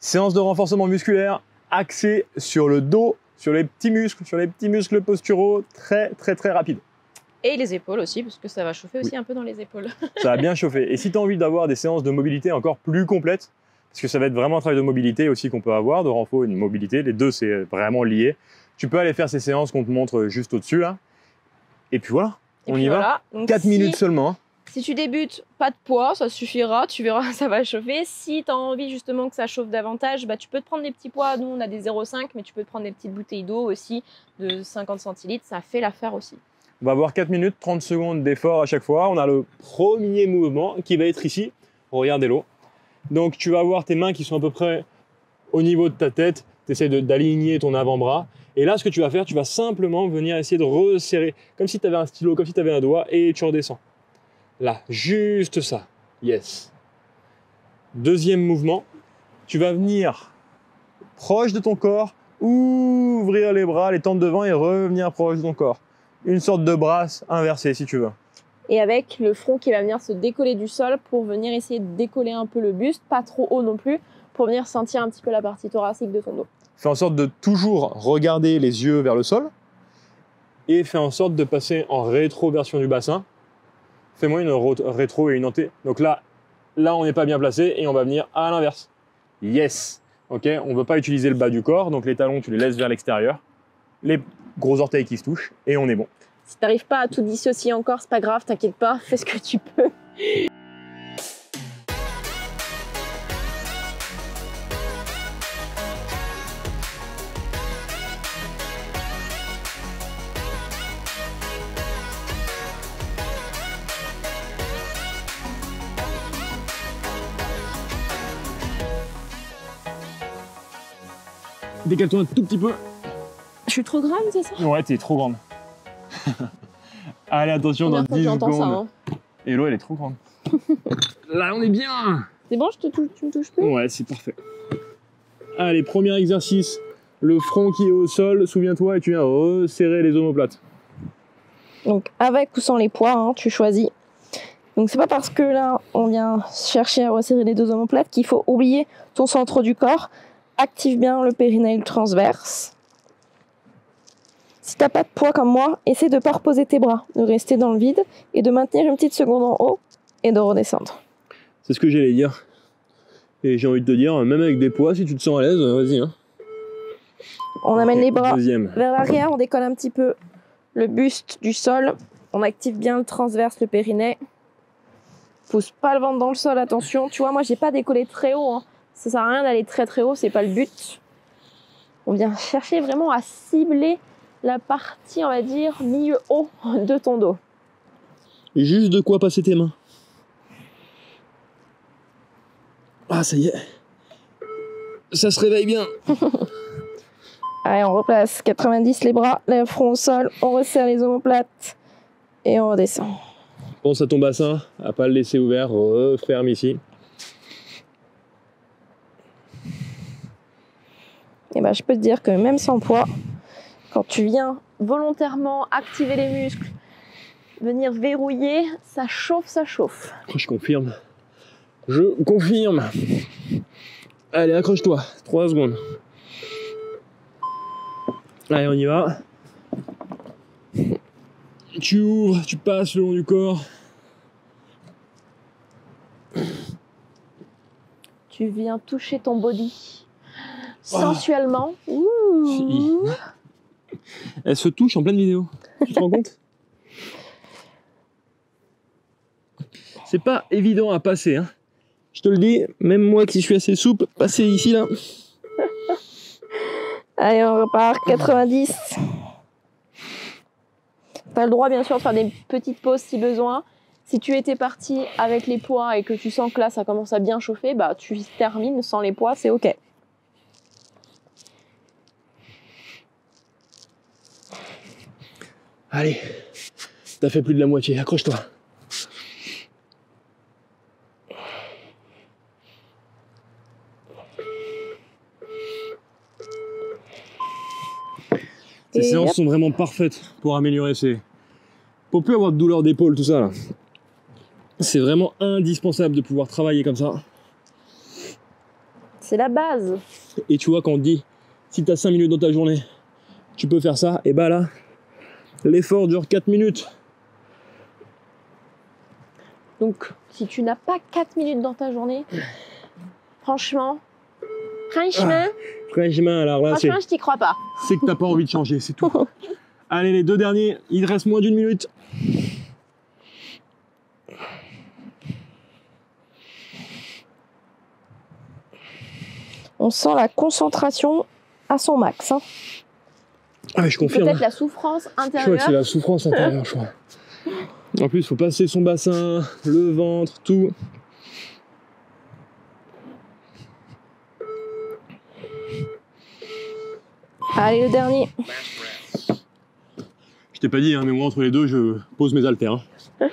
Séance de renforcement musculaire axée sur le dos, sur les petits muscles posturaux, très rapide. Et les épaules aussi, parce que ça va chauffer aussi un peu dans les épaules. Ça va bien chauffer. Et si tu as envie d'avoir des séances de mobilité encore plus complètes, parce que ça va être vraiment un travail de mobilité aussi qu'on peut avoir, de renfort et de mobilité, les deux c'est vraiment lié, tu peux aller faire ces séances qu'on te montre juste au-dessus là. Et puis voilà, on y va. Donc 4 minutes seulement. Hein. Si tu débutes, pas de poids, ça suffira, tu verras, ça va chauffer. Si tu as envie justement que ça chauffe davantage, bah, tu peux te prendre des petits poids. Nous, on a des 0,5, mais tu peux te prendre des petites bouteilles d'eau aussi de 50 centilitres, ça fait l'affaire aussi. On va avoir 4 minutes, 30 secondes d'effort à chaque fois. On a le premier mouvement qui va être ici. Regardez-le. Donc tu vas avoir tes mains qui sont à peu près au niveau de ta tête. Tu essaies d'aligner ton avant-bras. Et là, ce que tu vas faire, tu vas simplement venir essayer de resserrer, comme si tu avais un stylo, comme si tu avais un doigt, et tu redescends. Là, juste ça. Yes. Deuxième mouvement, tu vas venir proche de ton corps, ouvrir les bras, les tendre devant et revenir proche de ton corps. Une sorte de brasse inversée, si tu veux. Et avec le front qui va venir se décoller du sol pour venir essayer de décoller un peu le buste, pas trop haut non plus, pour venir sentir un petit peu la partie thoracique de ton dos. Fais en sorte de toujours regarder les yeux vers le sol et fais en sorte de passer en rétroversion du bassin. Fais-moi une rétro et une antée. Donc là on n'est pas bien placé et on va venir à l'inverse. Yes. Ok. On ne veut pas utiliser le bas du corps, donc les talons tu les laisses vers l'extérieur, les gros orteils qui se touchent et on est bon. Si tu n'arrives pas à tout dissocier encore, c'est pas grave, t'inquiète pas, fais ce que tu peux. Décale-toi un tout petit peu. Je suis trop grande, c'est ça? Ouais, t'es trop grande. Allez, attention, dans 10 secondes. Ça, hein. Hello, elle est trop grande. Là, on est bien. C'est bon, tu me touches plus? Ouais, c'est parfait. Allez, premier exercice. Le front qui est au sol, souviens-toi, et tu viens resserrer les omoplates. Donc, avec ou sans les poids, hein, tu choisis. Donc, c'est pas parce que là, on vient chercher à resserrer les deux omoplates qu'il faut oublier ton centre du corps. Active bien le périnée et le transverse. Si t'as pas de poids comme moi, essaie de pas reposer tes bras, de rester dans le vide et de maintenir une petite seconde en haut et de redescendre. C'est ce que j'allais dire. Et j'ai envie de te dire, même avec des poids, si tu te sens à l'aise, vas-y. Hein. On amène les bras vers l'arrière, on décolle un petit peu le buste du sol. On active bien le transverse, le périnée. Pousse pas le ventre dans le sol, attention. Tu vois, moi, j'ai pas décollé très haut. Hein. Ça sert à rien d'aller très haut, c'est pas le but. On vient chercher vraiment à cibler la partie, on va dire, milieu haut de ton dos. Et juste de quoi passer tes mains. Ah, ça y est. Ça se réveille bien. Allez, on replace 90 les bras, le front au sol, on resserre les omoplates et on redescend. Pense à ton bassin, à pas le laisser ouvert, referme ici. Et ben, je peux te dire que même sans poids, quand tu viens volontairement activer les muscles, venir verrouiller, ça chauffe, ça chauffe. Je confirme. Je confirme. Allez, accroche-toi. 3 secondes. Allez, on y va. Tu ouvres, tu passes le long du corps. Tu viens toucher ton body sensuellement. Ouh. Elle se touche en pleine vidéo. Tu te rends compte? C'est pas évident à passer. Hein. Je te le dis, même moi qui suis assez souple, passer ici là. Allez, on repart. 90. T'as le droit bien sûr de faire des petites pauses si besoin. Si tu étais parti avec les poids et que tu sens que là ça commence à bien chauffer, bah tu termines sans les poids, c'est ok. Allez, t'as fait plus de la moitié, accroche-toi. Ces séances sont vraiment parfaites pour améliorer pour plus avoir de douleur d'épaule, tout ça là. C'est vraiment indispensable de pouvoir travailler comme ça. c'est la base. Et tu vois, quand on te dit, si tu as 5 minutes dans ta journée, tu peux faire ça, et bah là, l'effort dure 4 minutes. Donc, si tu n'as pas 4 minutes dans ta journée, franchement, alors là, je t'y crois pas. C'est que t'as pas envie de changer, c'est tout. Allez, les 2 derniers, il reste moins d'1 minute. On sent la concentration à son max. Hein. Ah, je confirme. Peut-être la souffrance intérieure. Je crois que c'est la souffrance intérieure, je crois. En plus, il faut passer son bassin, le ventre, tout. Allez, le dernier. Je t'ai pas dit, hein, mais moi, entre les deux, je pose mes haltères. Hein.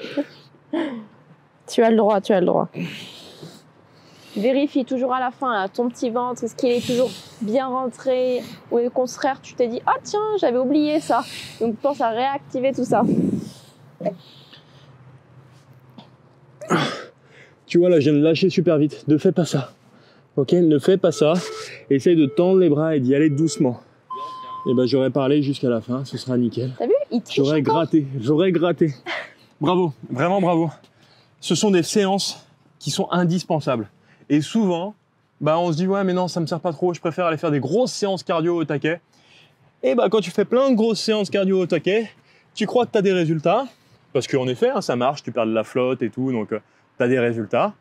Tu as le droit, tu as le droit. Vérifie toujours à la fin là, ton petit ventre, est-ce qu'il est toujours bien rentré, ou au contraire tu t'es dit ah tiens j'avais oublié ça, donc pense à réactiver tout ça. Tu vois là, je viens de lâcher super vite, ne fais pas ça, ok, ne fais pas ça, essaye de tendre les bras et d'y aller doucement. Et ben j'aurais parlé jusqu'à la fin, ce sera nickel. T'as vu, il triche j'aurais gratté. Bravo, vraiment bravo. Ce sont des séances qui sont indispensables. Et souvent, bah on se dit ouais mais non ça me sert pas trop, je préfère aller faire des grosses séances cardio au taquet. Et bah quand tu fais plein de grosses séances cardio au taquet, tu crois que tu as des résultats, parce qu'en effet hein, ça marche, tu perds de la flotte et tout, donc tu as des résultats.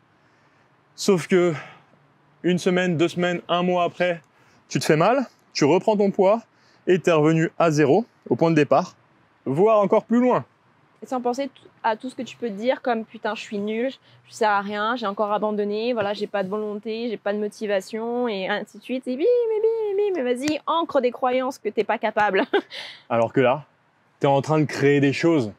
Sauf que 1 semaine, 2 semaines, 1 mois après, tu te fais mal, tu reprends ton poids et tu es revenu à 0, au point de départ, voire encore plus loin. Et sans penser à tout ce que tu peux te dire comme putain je suis nul, je sers à rien, j'ai encore abandonné, voilà j'ai pas de volonté, j'ai pas de motivation et ainsi de suite. Et mais vas-y, ancre des croyances que t'es pas capable. Alors que là, tu es en train de créer des choses,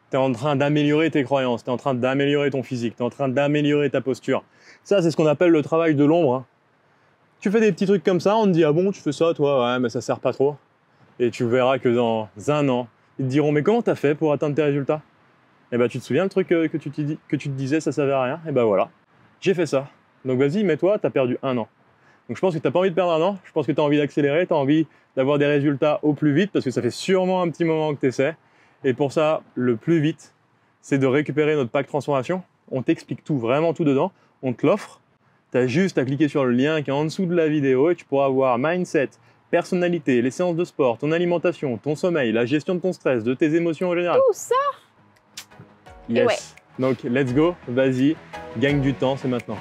tu es en train d'améliorer tes croyances, tu es en train d'améliorer ton physique, tu es en train d'améliorer ta posture. Ça c'est ce qu'on appelle le travail de l'ombre. Hein. Tu fais des petits trucs comme ça, on te dit ah bon tu fais ça toi, ouais mais ça sert pas trop. Et tu verras que dans 1 an, ils te diront mais comment t'as fait pour atteindre tes résultats? Et bah tu te souviens le truc que tu te disais ça servait à rien? Et bah voilà, j'ai fait ça. Donc vas-y, mets-toi, t'as perdu 1 an. Donc je pense que t'as pas envie de perdre 1 an, je pense que t'as envie d'accélérer, t'as envie d'avoir des résultats au plus vite parce que ça fait sûrement un petit moment que t'essaies. Et pour ça, le plus vite, c'est de récupérer notre pack transformation. On t'explique tout, vraiment tout dedans, on te l'offre. T'as juste à cliquer sur le lien qui est en dessous de la vidéo et tu pourras voir mindset, personnalité, les séances de sport, ton alimentation, ton sommeil, la gestion de ton stress, de tes émotions en général. Tout ça. Yes. Donc, let's go, vas-y, gagne du temps, c'est maintenant.